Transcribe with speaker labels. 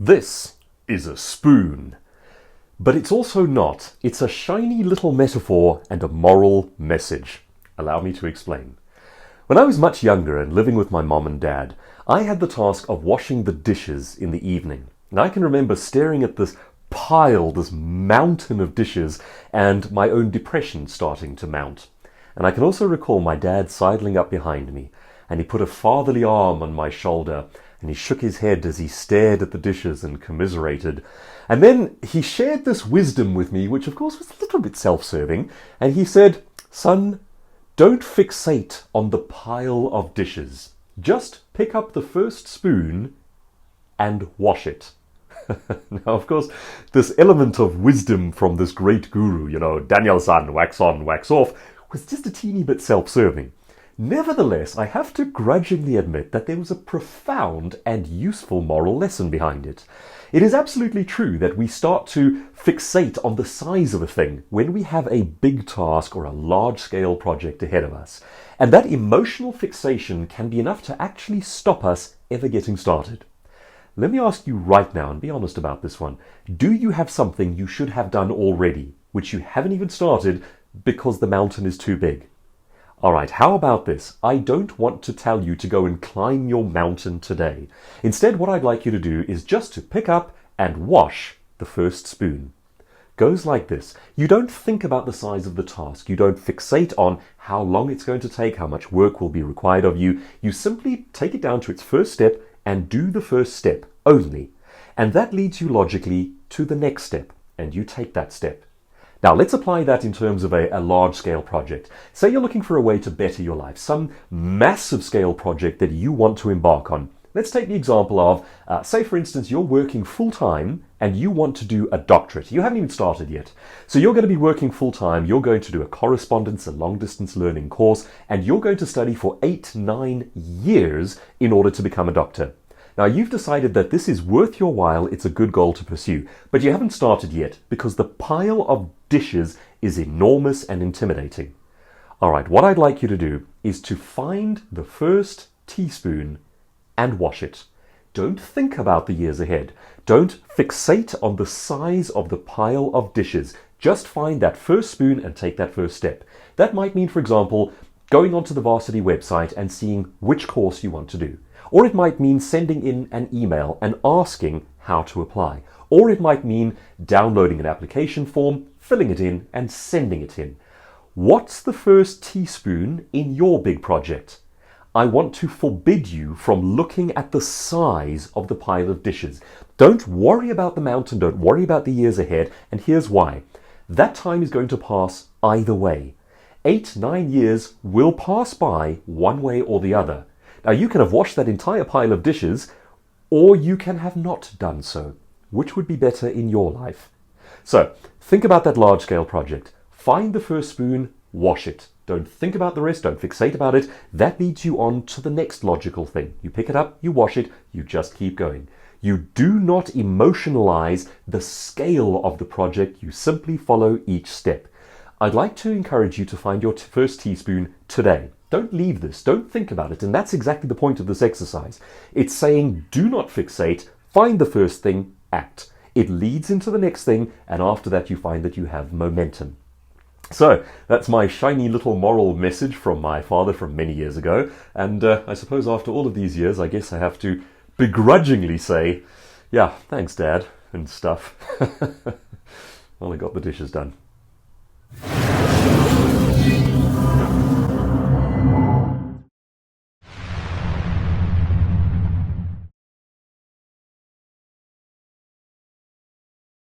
Speaker 1: This is a spoon. But it's also not. It's a shiny little metaphor and a moral message. Allow me to explain. When I was much younger and living with my mom and dad, I had the task of washing the dishes in the evening. And I can remember staring at this pile, this mountain of dishes, and my own depression starting to mount. And I can also recall my dad sidling up behind me, and he put a fatherly arm on my shoulder, and he shook his head as he stared at the dishes and commiserated. And then he shared this wisdom with me, which of course was a little bit self-serving, and he said, "Son, don't fixate on the pile of dishes. Just pick up the first spoon and wash it." Now, of course, this element of wisdom from this great guru, Daniel-san, wax on, wax off, was just a teeny bit self-serving. Nevertheless, I have to grudgingly admit that there was a profound and useful moral lesson behind it. It is absolutely true that we start to fixate on the size of a thing when we have a big task or a large-scale project ahead of us. And that emotional fixation can be enough to actually stop us ever getting started. Let me ask you right now, and be honest about this one, do you have something you should have done already, which you haven't even started because the mountain is too big? Alright, how about this? I don't want to tell you to go and climb your mountain today. Instead, what I'd like you to do is just to pick up and wash the first spoon. Goes like this. You don't think about the size of the task. You don't fixate on how long it's going to take, how much work will be required of you. You simply take it down to its first step and do the first step only. And that leads you logically to the next step, and you take that step. Now, let's apply that in terms of a large-scale project. Say you're looking for a way to better your life, some massive-scale project that you want to embark on. Let's take the example of, say for instance, you're working full-time and you want to do a doctorate. You haven't even started yet. So you're going to be working full-time, you're going to do a correspondence, a long-distance learning course, and you're going to study for 8-9 years in order to become a doctor. Now, you've decided that this is worth your while, it's a good goal to pursue, but you haven't started yet because the pile of dishes is enormous and intimidating. Alright, what I'd like you to do is to find the first teaspoon and wash it. Don't think about the years ahead. Don't fixate on the size of the pile of dishes. Just find that first spoon and take that first step. That might mean, for example, going onto the varsity website and seeing which course you want to do. Or it might mean sending in an email and asking how to apply. Or it might mean downloading an application form, filling it in, and sending it in. What's the first teaspoon in your big project? I want to forbid you from looking at the size of the pile of dishes. Don't worry about the mountain, don't worry about the years ahead, and here's why. That time is going to pass either way. 8-9 years will pass by one way or the other. Now, you can have washed that entire pile of dishes, or you can have not done so. Which would be better in your life? So, think about that large-scale project. Find the first spoon, wash it. Don't think about the rest, don't fixate about it. That leads you on to the next logical thing. You pick it up, you wash it, you just keep going. You do not emotionalize the scale of the project, you simply follow each step. I'd like to encourage you to find your first teaspoon today. Don't leave this, don't think about it, and that's exactly the point of this exercise. It's saying do not fixate, find the first thing, act. It leads into the next thing, and after that you find that you have momentum. So, that's my shiny little moral message from my father from many years ago, and I suppose after all of these years I guess I have to begrudgingly say, yeah, thanks Dad, and stuff. Well, I got the dishes done.